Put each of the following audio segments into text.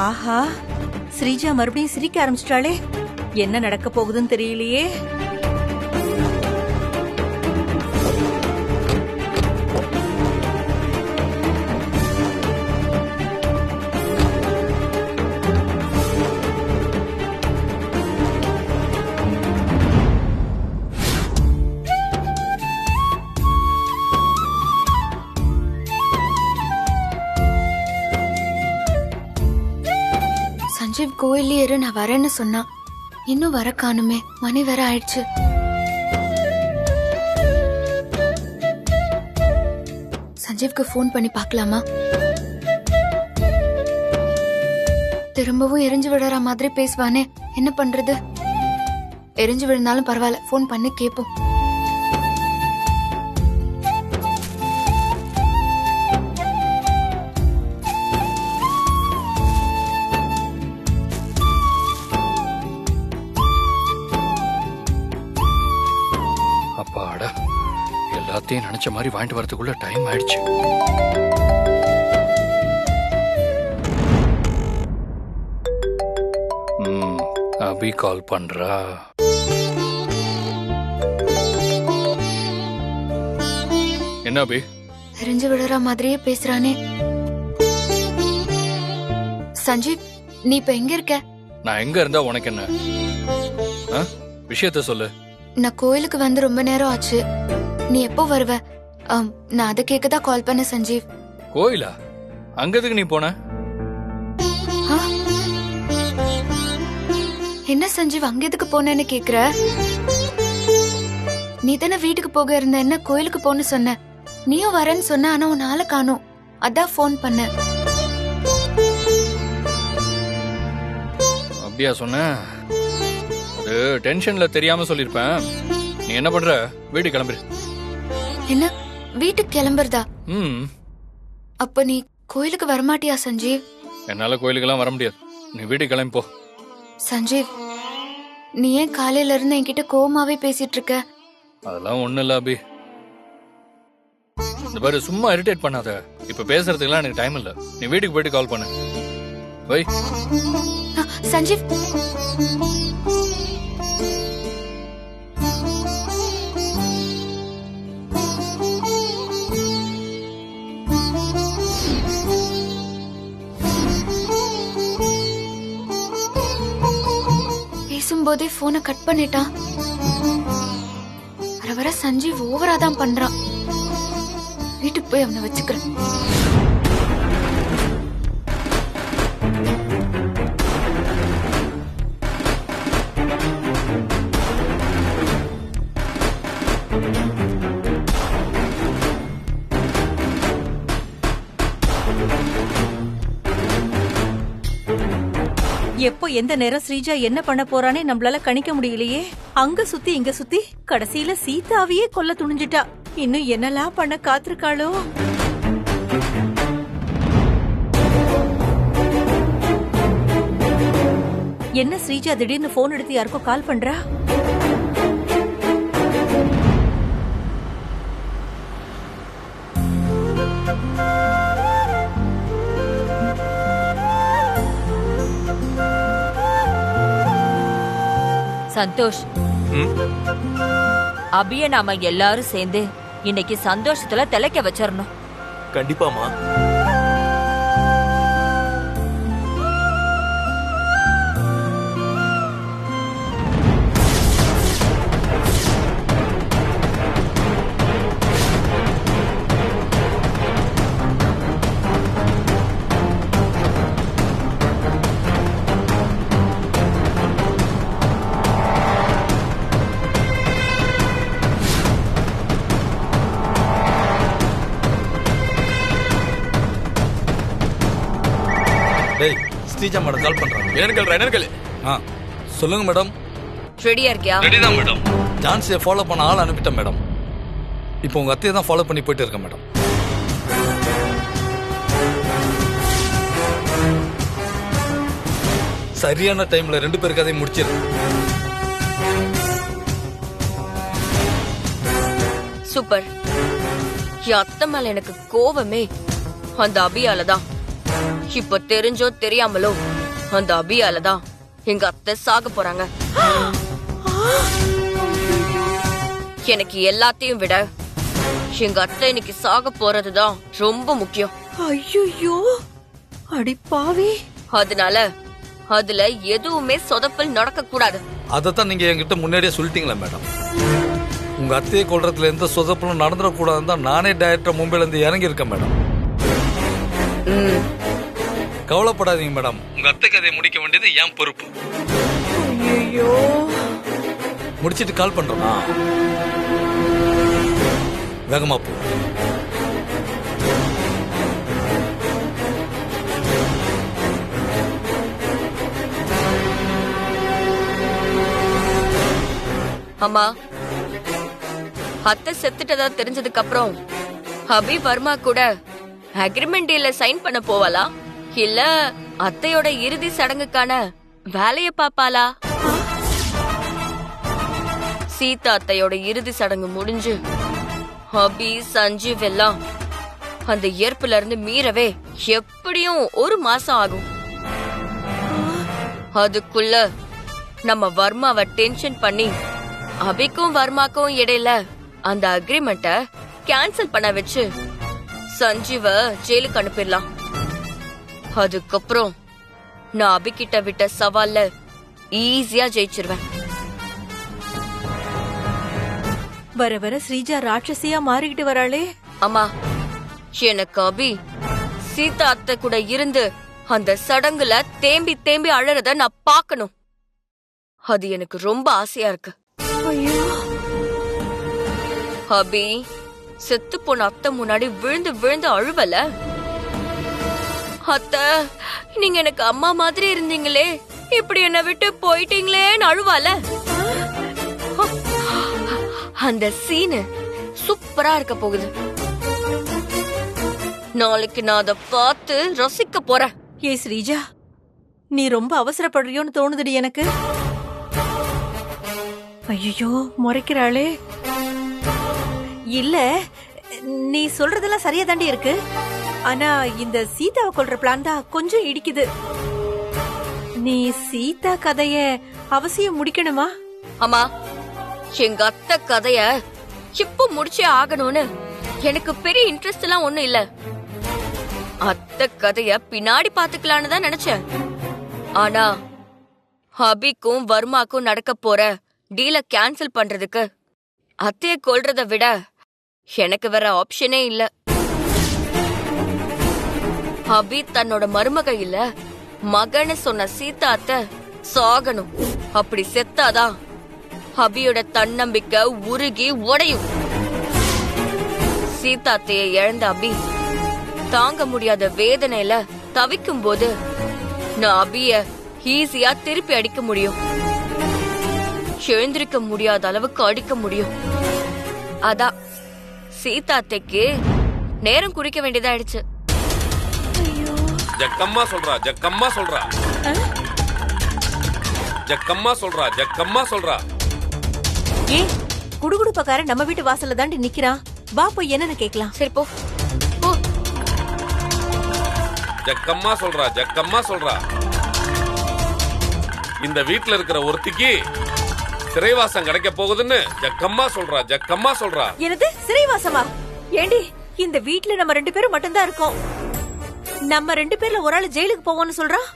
ஆஹா, ஸ்ரீஜா மறுபடியும் சிரிக்க ஆரம்பிச்சிட்டாளே. என்ன நடக்க போகுதுன்னு தெரியலையே. சஞ்சீவ் கோயிலே இரு, நான் வரேன்னு சொன்னா. இன்னும் வர காணுமே, மணி வேற ஆயிடுச்சு. சஞ்சீவ்க்கு ஃபோன் பண்ணி பார்க்கலாமா? திரும்பவும் எரிஞ்சு விடுற மாதிரி பேசுவானே, என்ன பண்றது? எரிஞ்சு விழுந்தாலும் பரவாயில்ல, ஃபோன் பண்ணி கேப்போம். அப்பாடா, எல்லாத்தையும் நினைச்ச மாதிரி வாங்கிட்டு வரதுக்குள்ள டைம் ஆயிடுச்சு. அபி கால் பண்றா. என்ன அபி? எரிஞ்சு விடுற மாதிரியே பேசுறானே. சஞ்சீவ், நீ இப்ப எங்க இருக்க? நான் எங்க இருந்தா உனக்கு என்ன? விஷயத்த சொல்லு. நான் கோயிலுக்கு வந்து ரொம்ப நேரம் ஆச்சு. நீ எப்போ வருவ? நான் அதை கேட்கதான் கால் பண்ண சஞ்சீவ். கோயிலா? அங்கதுக்கு நீ போன? என்ன சஞ்சீவ், அங்க எதுக்கு போனேன்னு கேக்குற? நீ தானே வீட்டுக்கு போக இருந்த, என்ன கோயிலுக்கு போன்னு சொன்ன. நீயும் வரேன்னு சொன்ன, ஆனா உன் ஆளை காணோம். அதான் போன் பண்ண. அப்படியா சொன்ன? அது டென்ஷன்ல தெரியாம சொல்லிருப்பேன். நீ என்ன பண்ற? வீட்டுக்கு கிளம்புற. என்ன வீட்டுக்கு கிளம்புறதா? அப்ப நீ கோயிலுக்கு வரமாட்டியா சஞ்சீவ்? என்னால கோயிலுக்கெல்லாம் வர முடியாது. நீ வீட்டுக்கு கிளம்பி போ. சஞ்சீவ், நீ ஏன் காலையில இருந்து என்கிட்ட கோவமாவே பேசிட்டு இருக்க? அதெல்லாம் ஒண்ணு இல்ல அபி. இந்த பாரு, சும்மா இரிட்டேட் பண்ணாத. இப்ப பேசுறதுக்குலாம் எனக்கு டைம் இல்ல. நீ வீட்டுக்கு போயிட்டு கால் பண்ணு. வை. சஞ்சீவ், பேசும்போதே போனை கட் பண்ணிட்டான். வர வர சஞ்சீவ் ஓவரா தான் பண்றான். வீட்டுக்கு போய் அவனை வச்சுக்கிறேன். எப்போ எந்த நேரம் ஸ்ரீஜா என்ன பண்ண போறானே நம்மளால கணிக்க முடியலையே. அங்க சுத்தி இங்க சுத்தி கடைசியில சீதாவையே கொல்ல துணிஞ்சிட்டா. இன்னும் என்னெல்லாம் பண்ண காத்திருக்காளோ. என்ன ஸ்ரீஜா திடீர்னு போன் எடுத்து யாருக்கோ கால் பண்றா? சந்தோஷ், அபிய நாம எல்லாரும் சேர்ந்து இன்னைக்கு சந்தோஷத்துல திளைக்க வச்சிடணும். கண்டிப்பாமா. டேய், ஸ்ரீஜா மேடம் கால் பண்றாங்க. என்னன்னு சொல்லுங்க மேடம். ரெடியா இருக்கியா? ரெடி தான் மேடம். ஜான்சியை ஃபாலோ பண்ண ஆள் அனுப்பிட்டேன் மேடம். இப்போ உங்க அத்தையை தான் ஃபாலோ பண்ணி போயிட்டு இருக்கேன் மேடம். சரியான டைம்ல 2 பேருக்கு அதை முடிச்சிரு. சூப்பர். என் அத்தை மேல எனக்கு கோவமே அந்த அபியால தான். இப்ப தெரிஞ்சோ தெரியாமலோ அந்த அபியால தான் எங்க அத்தை சாக போறாங்க. எனக்கு எல்லாத்தையும் விட எங்க அத்தை இன்னைக்கு சாக போறதுதான் ரொம்ப முக்கியம். ஐயோ அடி பாவி. அதனால அதுல எதுவுமே சொதப்பல் நடக்க கூடாது. அதைத்தான் நீங்க என்கிட்ட முன்னாடியே சொல்லிட்டீங்களா மேடம்? உங்க அத்தையை கொள்றதுல எந்த சொதப்பலும் நடந்துடக்கூடாதுன்னு தான் நானே டைரக்டர் மும்பைல இருந்து இறங்கி இருக்கேன் மேடம். கவலைப்படாதீங்க மேடம், உங்க அத்தை கதையை முடிக்க வேண்டியது என் பொறுப்பு. ஐயோ முடிச்சிட்டு கால் பண்றோம். வேகமா போ. அம்மா, அத்தை செத்துட்டதா தெரிஞ்சதுக்கு அப்புறம் அபி வர்மா கூட அக்ரிமெண்ட் டீல்ல சைன் பண்ண போவாளா, இல்ல அத்தையோட இறுதி சடங்குக்கான வேலைய பாப்பாளா? சீதா அத்தையோட இறுதி சடங்கு முடிஞ்சு அபி சஞ்சீவ் எல்லாம் அந்த ஏற்புல இருந்து மீறவே எப்படியும் 1 மாசம் ஆகும். அதுக்குள்ள நம்ம வர்மாவை டென்ஷன் பண்ணி அபிக்கும் வர்மாக்கும் இடையில அந்த அக்ரிமெண்ட கேன்சல் பண்ண வச்சு சஞ்சீவ ஜெயிலுக்கு அனுப்பிடலாம். அதுக்கப்புறம் நான் அபிகிட்ட விட்ட சவால்ல ஈஸியா ஜெயிச்சிருவேன். வர வர ஸ்ரீஜா ராட்சசியா மாறிக்கிட்டு வராளே. அம்மா, எனக்கு அபி சீதா அத்தை கூட இருந்து அந்த சடங்குல தேம்பி தேம்பி அழறத நான் பார்க்கணும். அது எனக்கு ரொம்ப ஆசையா இருக்கு. ஐயோ அபி செத்து போன அத்தை முன்னாடி விழுந்து விழுந்து அழுவல. அத்தை, நீங்க எனக்கு அம்மா மாதிரி இருந்தீங்களே, இப்படி என்ன விட்டு போயிட்டீங்களேன்னு அழுவால. அந்த சீனு சூப்பரா இருக்க போகுது. நாளைக்கு நான் அதை பார்த்து ரசிக்க போறேன். ஏ ஸ்ரீஜா, நீ ரொம்ப அவசரப்படுறியோன்னு தோணுதுடி எனக்கு. ஐயோ முறைக்கிறாளே. இல்ல, நீ சொல்றதெல்லாம் சரியா தாண்டி இருக்கு. ஆனா இந்த சீதாவை கொல்ற பிளான் தான் கொஞ்சம் இடிக்குது. நீ சீதா கதைய அவசியம் முடிக்கணுமா? அம்மா, எங்க அத்தை கதைய இப்ப முடிச்சே ஆகணும்னு எனக்கு பெரிய இன்ட்ரெஸ்ட் எல்லாம் ஒண்ணும் இல்ல. அத்தை கதைய பின்னாடி பாத்துக்கலான்னு தான் நினைச்சேன். ஆனா அபிக்கும் வர்மாக்கும் நடக்க போற டீல கேன்சல் பண்றதுக்கு அத்தைய கொல்றத விட எனக்கு வேற ஆப்ஷனே இல்ல. அபி தன்னோட மருமக இல்ல மகன்னு சொன்ன சீதா அத்தை சாகணும். அப்படி செத்தாதான் அபியோட தன்னம்பிக்கை உருகி உடையும். சீதா அத்தைய இழந்த அபி தாங்க முடியாத வேதனையில தவிக்கும் போது நான் அபிய ஈஸியா திருப்பி அடிக்க முடியும். எழுந்திருக்க முடியாத அளவுக்கு அடிக்க முடியும். அதான் சீதா அத்தைக்கு நேரம் குறிக்க வேண்டியதாயிடுச்சு. ஜக்கம்மா சொல்றா, ஜக்கம்மா சொல்றா, ஜக்கம்மா சொல்றா, ஜக்கம்மா சொல்றா. ஏ குடுகுடுப்பக்காரன் நம்ம வீட்டு வாசல்ல தாண்டி நிக்கிறான். வா போய் என்னன்னு கேக்கலாம். சரி போ போ. ஜக்கம்மா சொல்றா, ஜக்கம்மா சொல்றா. இந்த வீட்ல இருக்கிற ஒருத்திக்கு சிறைவாசம் கிடைக்க போகுதுன்னு ஜக்கம்மா சொல்றா, ஜக்கம்மா சொல்றா. என்னது சிறைவாசமா? ஏண்டி, இந்த வீட்ல நம்ம 2 பேரும் மட்டும்தான் இருக்கோம். நம்ம 2 பேர்ல ஒரு ஆள் ஜெயிலுக்கு போவோம்னு சொல்றான்.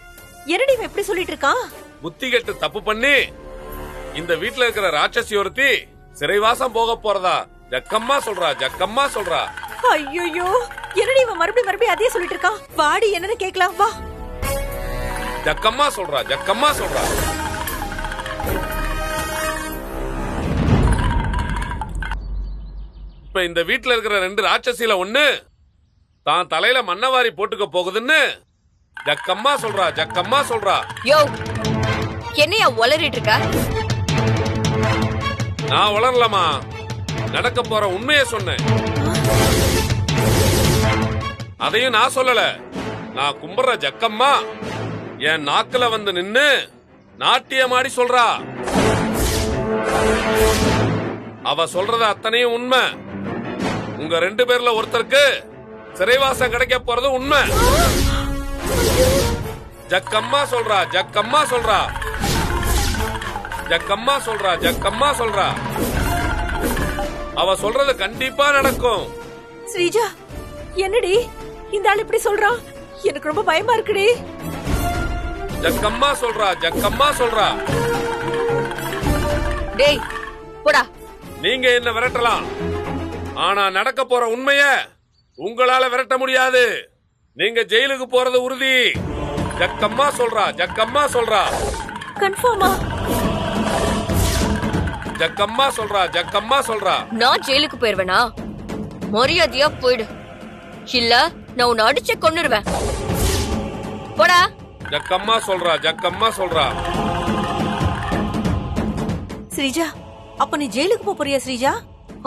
என்னடி இவன் எப்படி சொல்லிட்டு இருக்கான்? புத்தி கெட்டு தப்பு பண்ணி இந்த வீட்ல இருக்கிற ராட்சசி ஒருத்தி சிறைவாசம் போக போறதா ஜக்கம்மா சொல்றா, ஜக்கம்மா சொல்றா. ஐயோ, என்னடி இவன் மறுபடியும் அதே சொல்லிட்டு இருக்கான். வாடி என்னன்னு கேக்கலாம் வா. ஜக்கம்மா சொல்றா, ஜக்கம்மா சொல்றா. இப்ப இந்த வீட்ல இருக்கிற 2 ராட்சசில ஒண்ணு தான் தலையில மண்ணவாரி போட்டுக்க போகுதுன்னு ஜக்கம்மா சொல்றா, ஜக்கம்மா சொல்றா. யோ, என்னையா உளறிட்டு இருக்க? நான் வளரலாமா, நடக்க போற உண்மையை சொன்னேன். அதையும் நான் சொல்லல. நான் கும்பிடுற ஜக்கம்மா என் நாக்குல வந்து நின்னு நாட்டியமாடி சொல்றா. அவ சொல்றது அத்தனையும் உண்மை. உங்க 2 பேர்ல ஒருத்தருக்கு சிறைவாசம் கிடைக்க போறது உண்மை. ஜக்கம்மா சொல்றா, ஜக்கம்மா சொல்றா, ஜக்கம்மா சொல்றா, ஜக்கம்மா சொல்றா. அவ சொல்றது கண்டிப்பா நடக்கும். ஸ்ரீஜா என்னடி இந்த ஆள் இப்படி சொல்றான்? எனக்கு ரொம்ப பயமா இருக்குடி. ஜக்கம்மா சொல்றா, ஜக்கம்மா சொல்றா. டேய் போடா. நீங்க என்ன விரட்டலாம், ஆனா நடக்க போற உண்மைய உங்களால விரட்ட முடியாது. நீங்க ஜெயிலுக்கு போறது உறுதி. ஜக்கம்மா சொல்றா, ஜக்கம்மா சொல்றா. கன்ஃபார்மா? ஜக்கம்மா சொல்றா, ஜக்கம்மா சொல்றா. நான் ஜெயிலுக்கு போயிருவேனா? மரியாதையா போயிடு, இல்ல நான் உன்னை அடிச்சு கொன்னுருவேன். போடா. ஜக்கம்மா சொல்றா, ஜக்கம்மா சொல்றா. ஸ்ரீஜா அப்ப நீ ஜெயிலுக்கு போறியா ஸ்ரீஜா?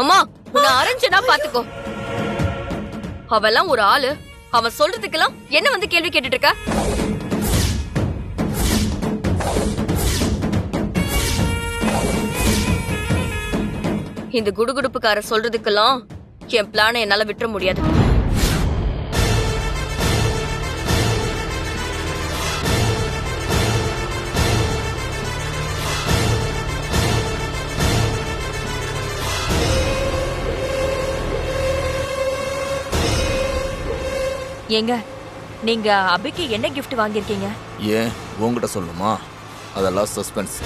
அம்மா உன்னை அரைஞ்சனா பாத்துக்கோ. அவெல்லாம் ஒரு ஆளு, அவன் சொல்றதுக்கெல்லாம் என்ன வந்து கேள்வி கேட்டுட்டு இருக்க? இந்த குடுகுடுப்புக்கார சொல்றதுக்கெல்லாம் என் பிளானை என்னால விட்டுற முடியாது. ஏங்க நீங்க அபிக்கு என்ன கிஃப்ட் வாங்கியிருக்கீங்க? ஏன் உங்ககிட்ட சொல்லுமா? அதெல்லாம் சஸ்பென்ஸ்.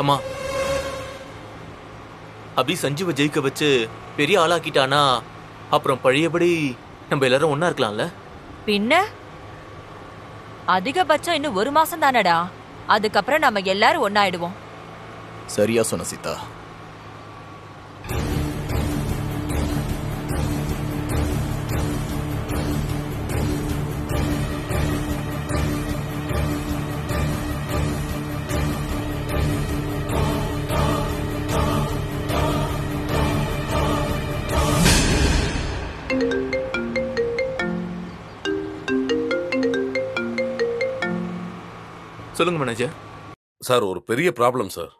அம்மா, அபி சஞ்சீவ ஜெயிக்க வச்சு பெரிய ஆளாக்கிட்டானா அப்புறம் பழையபடி நம்ம எல்லாரும் ஒன்னா இருக்கலாம்ல? பின்ன அதிகபட்சம் இன்னும் 1 மாசம் தானடா. அதுக்கப்புறம் நம்ம எல்லாரும் ஒன்னாயிடுவோம். சரியா சொன்ன சீதா. சொல்லுங்க மேனேஜர். சார் ஒரு பெரிய ப்ராப்ளம் சார்.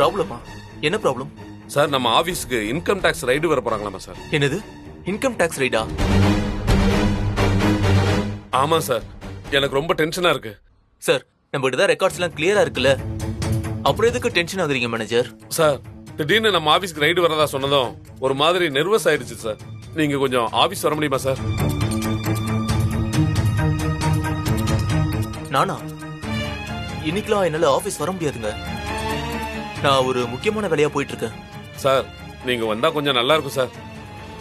ப்ராப்ளமா? என்ன ப்ராப்ளம் சார்? நம்ம ஆபீஸ்க்கு இன்கம் டாக்ஸ் ரைடு வர போறாங்களாமா சார். என்னது, இன்கம் டாக்ஸ் ரைடா? ஆமா சார், எனக்கு ரொம்ப டென்ஷனா இருக்கு. சார் நம்ம கிட்ட தான் ரெக்கார்ட்ஸ் எல்லாம் கிளியரா இருக்குல்ல, அப்புறம் எதுக்கு டென்ஷன் ஆகுறீங்க மேனேஜர்? சார் திடீர்னு நம்ம ஆபீஸ்க்கு ரைடு வரதா சொன்னதும் ஒரு மாதிரி நெர்வஸ் ஆயிடுச்சு சார். நீங்க கொஞ்சம் ஆபீஸ் வர முடியுமா சார்? நானா? இன்னைக்கெல்லாம் என்னால ஆபீஸ் வர முடியாதுங்க. நான் ஒரு முக்கியமான வேலையா போயிட்டு இருக்கேன். சார் நீங்க வந்தா கொஞ்சம் நல்லா இருக்கும் சார்.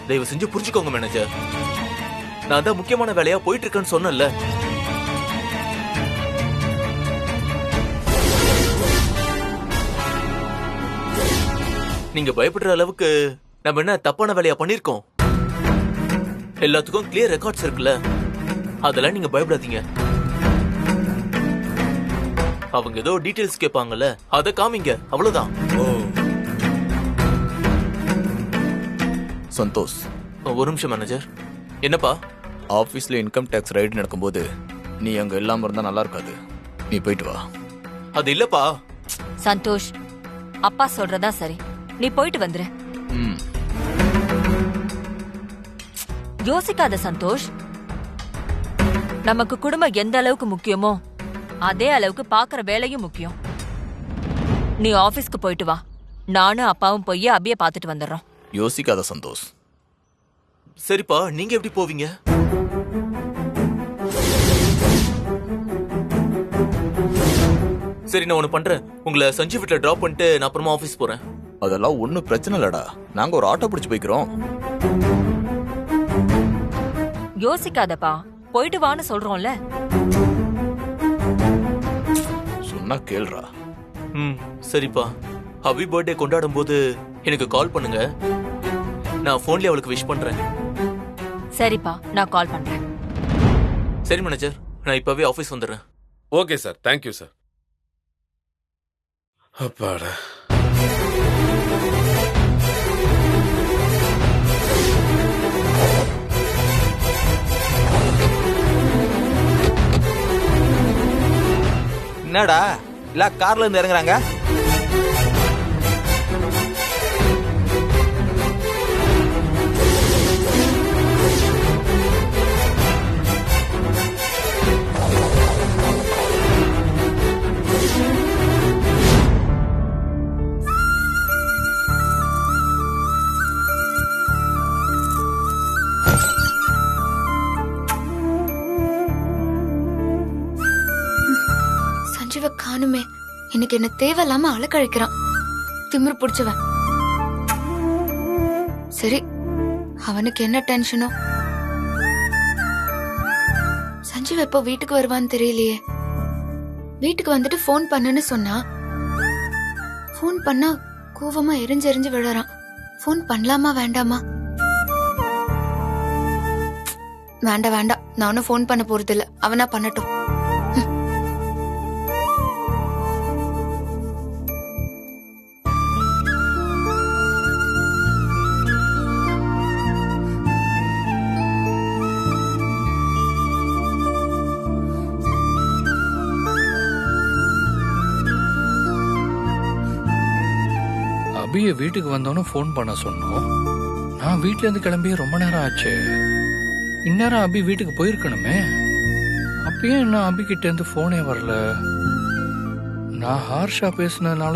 தயவு செஞ்சு புரிஞ்சுக்கோங்க மேனேஜர், நான் தான் முக்கியமான வேலையா போயிட்டு இருக்கேன்னு சொன்னேன்ல. நீங்க பயப்படுற அளவுக்கு நம்ம என்ன தப்பான வேலையா பண்ணிருக்கோம்? எல்லாத்துக்கும் கிளியர் ரெக்கார்ட்ஸ் இருக்குல்ல, அதெல்லாம் நீங்க பயப்படாதீங்க. அவங்க ஏதோ டீடைல்ஸ் கேட்பாங்கல்ல, அத காமிங்க, அவ்வளவுதான். சந்தோஷ், ஒரு நிமிஷம் மேனேஜர். என்னப்பா? ஆபீஸ்ல இன்கம் டாக்ஸ் ரைடு நடக்கும்போது நீ அங்க இல்லாம இருந்தா நல்லா இருக்காது. நீ போயிட்டு வா. அது இல்லப்பா. சந்தோஷ், அப்பா சொல்றதா சரி, நீ போயிட்டு வந்துரு. யோசிக்காத சந்தோஷ். நமக்கு குடும்பம் எந்த அளவுக்கு முக்கியமோ அதே அளவுக்கு பாக்குற வேலையும் முக்கியம். நீ ஆபீஸ்க்கு போயிட்டு வா, நானும் அப்பாவும் போய் அபிய பாத்துட்டு வந்துடுறோம். யோசிக்காத சந்தோஷ். சரிப்பா, நீங்க எப்படி போவீங்க? சரி, நான் ஒண்ணு பண்றேன். உங்களை சஞ்சீவ் வீட்ல டிராப் பண்ணிட்டு நான் அப்புறமா ஆபீஸ் போறேன். அதெல்லாம் ஒன்னும் பிரச்சனை இல்லடா, நாங்க ஒரு ஆட்டோ பிடிச்சு போய்க்கிறோம். யோசிக்காதப்பா, போயிட்டு வான்னு சொல்றோம்ல. சொன்னா கேள்றா. சரிப்பா. ஹவி பர்த்டே கொண்டாடும் போது எனக்கு கால் பண்ணுங்க, நான் போன்லயே அவளுக்கு விஷ் பண்றேன். சரிப்பா, நான் கால் பண்றேன். சரி மேனேஜர், நான் இப்பவே ஆபீஸ் வந்துடுறேன். Okay sir, thank you sir. அப்பாடா. என்னடா இல்ல கார்ல இருந்து இறங்குறாங்க? சஞ்சீவ காணுமே. இன்னைக்கு என்ன தேவையில்லாம அழக்கழிக்கிறான். திமிரு பிடிச்சவன். சரி, அவனுக்கு என்ன டென்ஷனோ. சஞ்சீவ் எப்போ வீட்டுக்கு வருவான்னு தெரியலையே. வீட்டுக்கு வந்துட்டு ஃபோன் பண்ணுன்னு சொன்னா, ஃபோன் பண்ணா கோவமா எரிஞ்சு விழறான். ஃபோன் பண்ணலாமா வேண்டாமா? வேண்டாம், நானும் ஃபோன் பண்ண போறது இல்ல. அவனா பண்ணட்டும். அபிய வீட்டுக்கு வந்தோன்னு ஃபோன் பண்ண சொன்னோம். நான் வீட்ல இருந்து கிளம்பி ரொம்ப நேரம் ஆச்சு. இந்நேரம் அபி வீட்டுக்கு போயிருக்கணுமே. அப்பயும் என்ன அபி கிட்ட இருந்து போனே வரல. நான் ஹார்ஷா பேசுனதுனால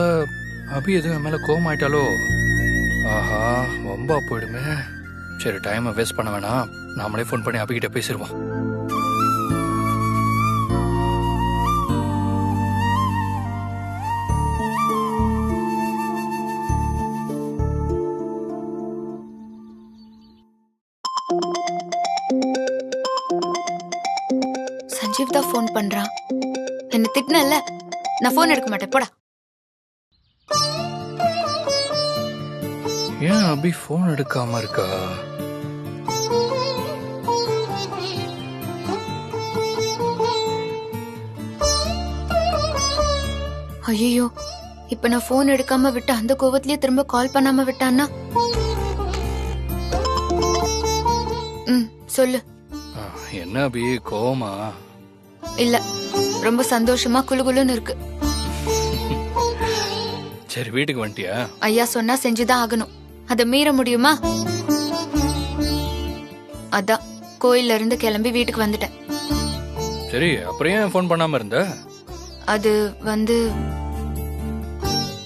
அபி எதுவும் என் மேல கோவமாயிட்டாலோ? ஆஹா, வம்பா போயிடுமே. சரி, டைமை வேஸ்ட் பண்ண வேணாம். நாமளே ஃபோன் பண்ணி அபி கிட்ட பேசிடுவோம். சஞ்சீவ் தான் ஃபோன் பண்றான். என்ன திட்டினல்ல, நான் ஃபோன் எடுக்க மாட்டேன், போடா. ஏன் அபி ஃபோன் எடுக்காம இருக்கா? ஐயோ, இப்ப நான் ஃபோன் எடுக்காம விட்டு அந்த கோவத்திலேயே திரும்ப கால் பண்ணாம விட்டான்னா? சொல்லு. என்ன அபி, கோவமா? இல்ல, ரொம்ப சந்தோஷமா குளுகுளுன்னு இருக்கு. சரி, வீட்டுக்கு வந்துட்டியா? ஐயா சொன்னா செஞ்சுதான் ஆகணும். அத மீற முடியுமா? அதான் கோயில்ல இருந்து கிளம்பி வீட்டுக்கு வந்துட்டேன். சரி, அப்புறம் ஏன் ஃபோன் பண்ணாம இருந்த? அது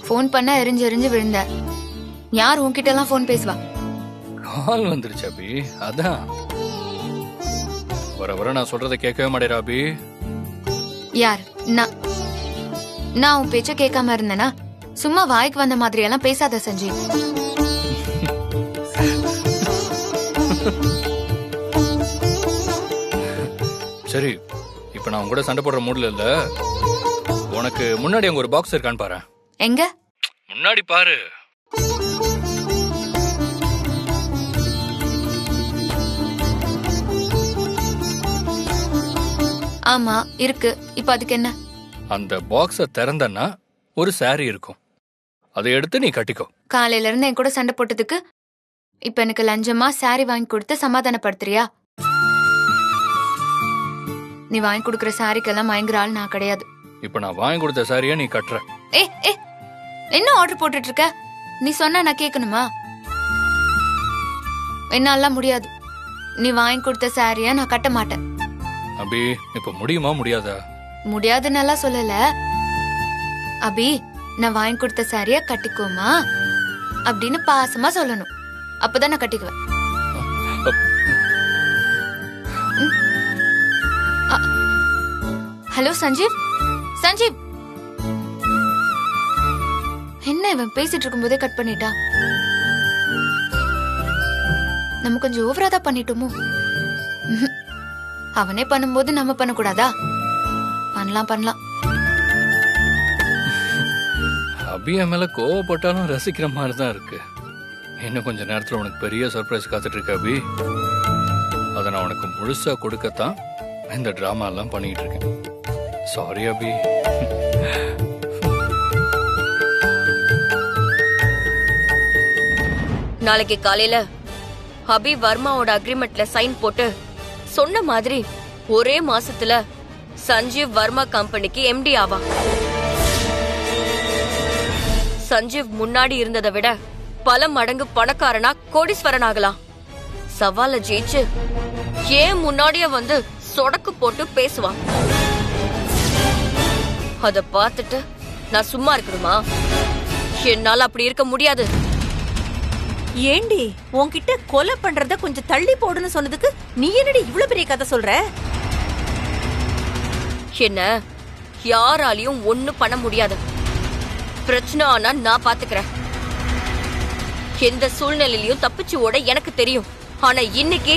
ஃபோன் பண்ணா எரிஞ்சு விழுந்த. யார் உன்கிட்ட எல்லாம் ஃபோன் பேசுவா? கால் வந்துருச்சு அபி, அதான். வர நான் சொல்றத கேட்கவே மாட்டேறா அபி. யார்? நான் உன் பேச்ச கேட்காம இருந்தேனா? சும்மா வாய்க்கு வந்த மாதிரி எல்லாம் பேசாத சஞ்சீவ். சரி, இப்ப நான் உங்க கூட சண்டை போடுற மூட்ல இல்ல. உனக்கு முன்னாடி அங்க ஒரு பாக்ஸ் இருக்கான்னு பாரு. எங்க? முன்னாடி பாரு. ஆமா, இருக்கு. இப்ப அதுக்கு என்ன? அந்த பாக்ஸ திறந்தன்னா ஒரு சாரி இருக்கும். அதை எடுத்து நீ கட்டிக்கோ. காலையில இருந்து என் கூட சண்டை போட்டதுக்கு இப்ப எனக்கு லஞ்சமா சாரி வாங்கி கொடுத்து சமாதானப்படுத்துறியா? நீ வாங்கி கொடுக்கற சாரிக்கெல்லாம் மயங்குற ஆள் நான் கிடையாது. இப்ப நான் வாங்கி கொடுத்த சாரியா நீ கட்டுற? ஏ என்ன ஆர்டர் போட்டுட்டு இருக்க? நீ சொன்னா நான் கேட்கணுமா? என்னால முடியாது. நீ வாங்கி கொடுத்த சாரியா நான் கட்ட மாட்டேன். அபி, இப்ப முடியுமா முடியாதா? முடியாதுன்னு எல்லாம் சொல்லல அபி. நான் வாங்கி கொடுத்த சாரியா கட்டிக்கோமா அப்படின்னு பாசமா சொல்லணும். அப்பதான் நான் கட்டிக்குவேன். ஹலோ சஞ்சீவ். என்ன இவன் பேசிட்டு இருக்கும் போதே கட் பண்ணிட்டா? நம்ம கொஞ்சம் ஓவரா தான் பண்ணிட்டோமோ? அவனே பண்ணும்போது நம்ம பண்ணக்கூடாதா? பண்ணலாம். அபி என் மேல கோவப்பட்டாலும் ரசிக்கிற மாதிரி தான் இருக்கு. இன்னும் கொஞ்ச நேரத்துல உனக்கு பெரிய சர்ப்ரைஸ் காத்துட்டு இருக்கு அபி. அதை நான் உனக்கு முழுசா கொடுக்கத்தான் இந்த டிராமா எல்லாம் பண்ணிட்டு இருக்கேன். சாரி அபி. நாளைக்கு காலையில அபி வர்மாவோட அக்ரிமெண்ட்ல சைன் போட்டு சொன்ன மாதிரி ஒரே மாசத்துல சஞ்சீவ் வர்மா கம்பெனிக்கு எம்டி ஆவா. சஞ்சீவ் முன்னாடி இருந்ததை விட பல மடங்கு பணக்காரனா கோடீஸ்வரன் ஆகலாம். சவால ஜெயிச்சு ஏன் முன்னாடியே வந்து சொடக்கு போட்டு பேசுவான். அத பார்த்துட்டு நான் சும்மா இருக்கணுமா? என்னால அப்படி இருக்க முடியாது. ஏண்டி உன்கிட்ட கொலை பண்றத கொஞ்சம் தள்ளி போடுன்னு சொன்னதுக்கு நீ என்னடி இவ்வளவு பெரிய கதை சொல்ற? என்ன யாராலையும் ஒண்ணு பண்ண முடியாது. பிரச்சனை ஆனா நான் பாத்துக்கிறேன். எந்த சூழ்நிலையிலும் தப்பிச்சு ஓட எனக்கு தெரியும். ஆனா இன்னைக்கு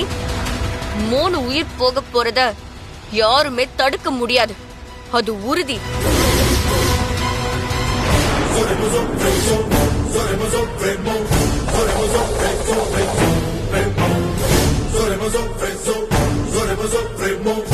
3 உயிர் போக போறத யாருமே தடுக்க முடியாது. அது உறுதி. Zoremos,